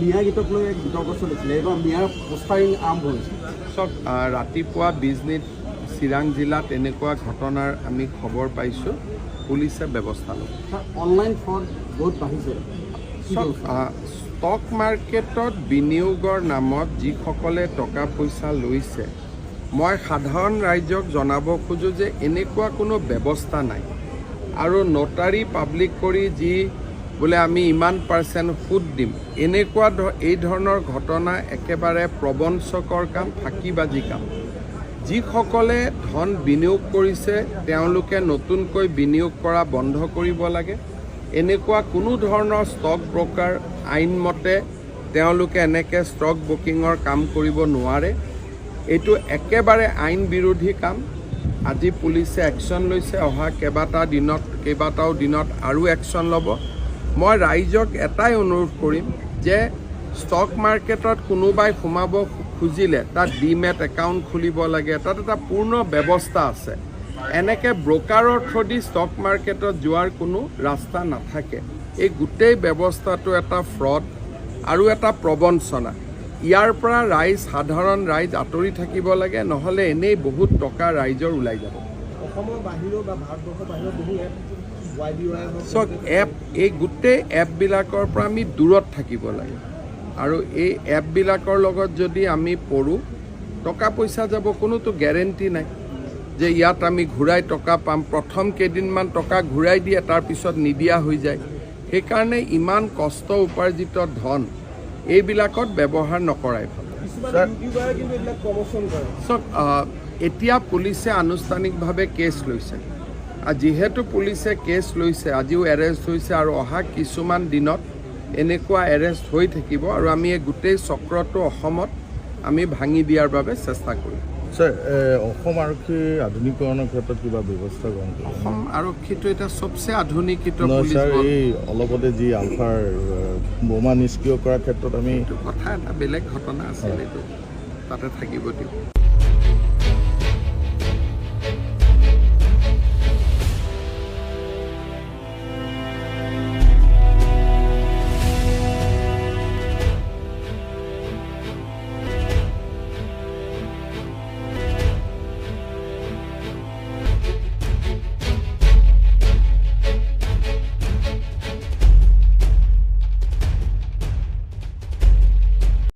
মিয়া গীতক লৈ এক বিতৰ্ক চলিছিলে এইবাৰ মিয়াৰ পোষ্টাৰিং আৰম্ভ হৈছে চব ৰাতিপুৱা বিজনীত চিৰাং জিলাত এনেকুৱা ঘটনাৰ আমি খবৰ পাইছোঁ পুলিচে ব্যৱস্থা ল'ব অনলাইন ফ্ৰড বহুত বাঢ়িছে ষ্টক মাৰ্কেটত বিনিয়োগৰ নামত যিসকলে টকা পইচা লৈছে মই সাধাৰণ ৰাইজক জনাব খোজোঁ যে এনেকুৱা কোনো ব্যৱস্থা নাই আৰু নটাৰী পাব্লিক কৰি যি বোলে আমি ইমান % সুদ দিম এনেকুৱা এই ধৰণৰ ঘটনা একেবাৰে প্ৰবঞ্চকৰ কাম ফাঁকিবাজি কাম যিসকলে ধন বিনিয়োগ কৰিছে তেওঁলোকে নতুনকৈ বিনিয়োগ কৰা বন্ধ কৰিব লাগে এনেকুৱা কোনো ধৰণৰ ষ্টক ব্ৰকাৰ আইনমতে তেওঁলোকে এনেকৈ ষ্টক ব্ৰকিঙৰ কাম কৰিব নোৱাৰে এইটো একেবাৰে আইন বিৰোধী কাম আজি পুলিচে একশ্যন লৈছে অহা কেইবাটাও দিনত আৰু একশ্যন ল'ব মই ৰাইজক এটাই অনুৰোধ কৰিম যে ষ্টক মাৰ্কেটত কোনোবাই সোমাব খুজিলে তাত ডিমেট একাউণ্ট খুলিব লাগে তাত এটা পূৰ্ণ ব্যৱস্থা আছে এনেকৈ ব্ৰকাৰৰ থ্ৰুদি ষ্টক মাৰ্কেটত যোৱাৰ কোনো ৰাস্তা নাথাকে এই গোটেই ব্যৱস্থাটো এটা ফ্ৰড আৰু এটা প্ৰবঞ্চনা ইয়াৰ পৰা সাধাৰণ ৰাইজ আঁতৰি থাকিব লাগে নহ'লে এনেই বহুত টকা ৰাইজৰ ওলাই যাব অসমৰ বাহিৰৰ বা ভাৰতবৰ্ষৰ বাহিৰৰ বহু চব এপ এই গোটেই এপবিলাকৰ পৰা আমি দূৰত থাকিব লাগে আৰু এই এপবিলাকৰ লগত যদি আমি পৰোঁ টকা পইচা যাব কোনোতো গেৰেণ্টি নাই যে ইয়াত আমি ঘূৰাই টকা পাম প্ৰথম কেইদিনমান টকা ঘূৰাই দিয়ে তাৰপিছত নিদিয়া হৈ যায় সেইকাৰণে ইমান কষ্ট উপাৰ্জিত ধন এইবিলাকত ব্যৱহাৰ নকৰাই ভাল চব এতিয়া পুলিচে আনুষ্ঠানিকভাৱে কেছ লৈছে যিহেতু পুলিচে কেছ লৈছে আজিও এৰেষ্ট হৈছে আৰু অহা কিছুমান দিনত এনেকুৱা এৰেষ্ট হৈ থাকিব আৰু আমি এই গোটেই চক্ৰটো অসমত আমি ভাঙি দিয়াৰ বাবে চেষ্টা কৰিম ছাৰ অসম আৰক্ষী আধুনিকৰণৰ ক্ষেত্ৰত কিবা ব্যৱস্থা গ্ৰহণ কৰিব অসম আৰক্ষীটো এটা চবচে আধুনিকীত ছাৰ এই অলপতে যি আলফাৰ বোমা নিষ্ক্ৰিয় কৰাৰ ক্ষেত্ৰত আমি কথা এটা বেলেগ ঘটনা আছিল এইটো তাতে থাকিব দিওঁ